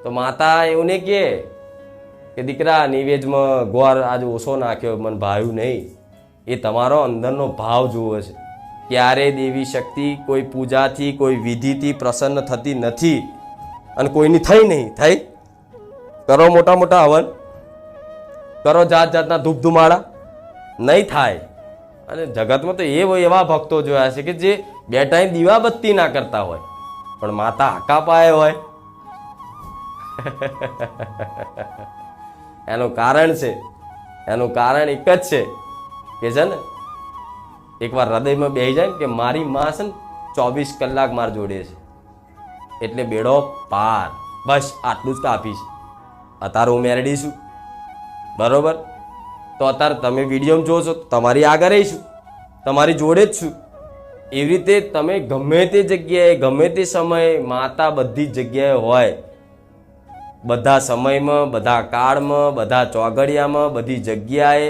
તો માતા એવું નહીં કે દીકરા નિવેદમાં ગોળ આજ ઓછો નાખ્યો, મને ભાવ્યું નહીં. એ તમારો અંદરનો ભાવ જુએ છે. ક્યારેય દેવી શક્તિ કોઈ પૂજાથી કોઈ વિધિથી પ્રસન્ન થતી નથી અને કોઈની થઈ નહીં. થઈ કરો મોટા મોટા હવન, કરો જાત જાતના ધૂપ ધુમાડા, નહીં થાય. અને જગતમાં તો એવા ભક્તો જોયા છે કે જે બે ટાઈમ દીવાબત્તી ના કરતા હોય પણ માતા હાકા પાય હોય. એનું કારણ છે, એનું કારણ એક જ છે કે છે ને એકવાર હૃદયમાં બેસી જાય ને કે મારી માં છે ને 24 કલાક માર જોડે છે એટલે બેડો પાર. બસ આટલું જ કાપીશ. અત્યારે હું મેરડી છું, બરોબર? તો અત્યારે તમે વિડીયોમાં જોશો, તમારી આગળ રહીશું, તમારી જોડે જ છું. એવી રીતે તમે ગમે તે જગ્યાએ ગમે તે સમયે માતા બધી જ જગ્યાએ હોય, બધા સમયમાં, બધા કાળમાં, બધા ચોઘડિયામાં, બધી જગ્યાએ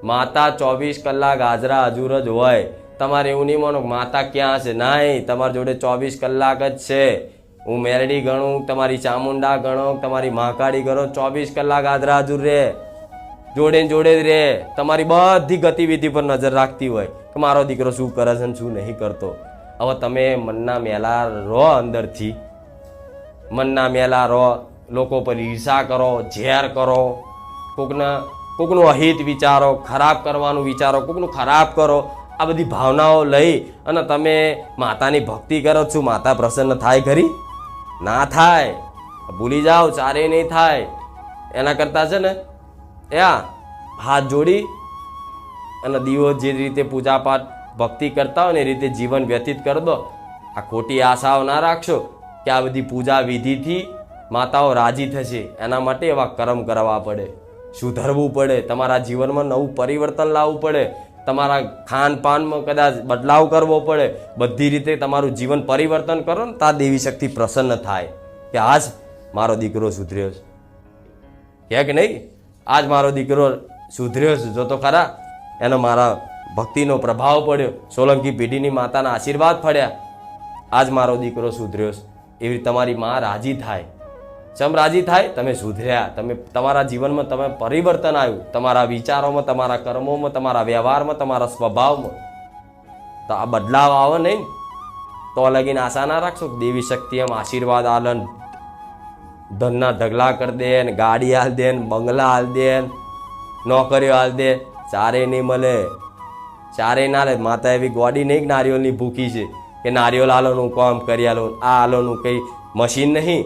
માતા 24 કલાક હાજરા હજુર જ હોય. તમારે એવું નહીં માનો માતા ક્યાં છે, નહીં, તમારી જોડે 24 કલાક જ છે. હું મેરડી ગણું, તમારી ચામુંડા ગણો, તમારી મહાકાળી ગણો, 24 કલાક હાજરા હજુર રહે, જોડે જોડે જ રહે. તમારી બધી ગતિવિધિ પર નજર રાખતી હોય કે મારો દીકરો શું કરે છે ને શું નહીં કરતો. હવે તમે મનના મેલા રહો, અંદરથી મનના મેલા રહો, લોકો પર ઈર્ષા કરો, ઝેર કરો, કોકનું અહિત વિચારો, ખરાબ કરવાનું વિચારો, કોકનું ખરાબ કરો. આ બધી ભાવનાઓ લઈ અને તમે માતાની ભક્તિ કરો છો, માતા પ્રસન્ન થાય ખરી? ના થાય. ભૂલી જાઓ, ચારે નહીં થાય. એના કરતાં છે ને હાથ જોડી અને દીવો જે રીતે પૂજાપાઠ ભક્તિ કરતા હોય ને એ રીતે જીવન વ્યતીત કરી દો. આ ખોટી આશાઓ ના રાખશો કે આ બધી પૂજા વિધિથી માતાઓ રાજી થશે. એના માટે એવા કર્મ કરવા પડે, સુધરવું પડે, તમારા જીવનમાં નવું પરિવર્તન લાવવું પડે, તમારા ખાનપાનમાં કદાચ બદલાવ કરવો પડે. બધી રીતે તમારું જીવન પરિવર્તન કરો ને ત્યાં દેવી શક્તિ પ્રસન્ન થાય કે આજ મારો દીકરો સુધર્યો છે કે નહીં, આજ મારો દીકરો સુધર્યો છે. જો તો ખરા એનો મારા ભક્તિનો પ્રભાવ પડ્યો, સોલંકી પેઢીની માતાના આશીર્વાદ પડ્યા, આજ મારો દીકરો સુધર્યો છે. એવી તમારી માં રાજી થાય. ચમ રાજી થાય? તમે સુધર્યા, તમે તમારા જીવનમાં તમે પરિવર્તન આવ્યું, તમારા વિચારોમાં, તમારા કર્મોમાં, તમારા વ્યવહારમાં, તમારા સ્વભાવમાં. તો આ બદલાવ આવે નહીં તો લગીને આશા ના રાખશો કે દેવી શક્તિ એમ આશીર્વાદ આલન, ધનના ઢગલા કરી દે ને, ગાડી હાલ દે ને, બંગલા હાલ દે ને, નોકરીઓ હાલ દે. ચારે નહીં મળે, ચારે ના લે. માતા એવી ગોડી નહીં કે નારિયોલની ભૂખી છે કે નારિયોલ આલોનું કામ કરી આલો. આ આલોનું કંઈ મશીન નહીં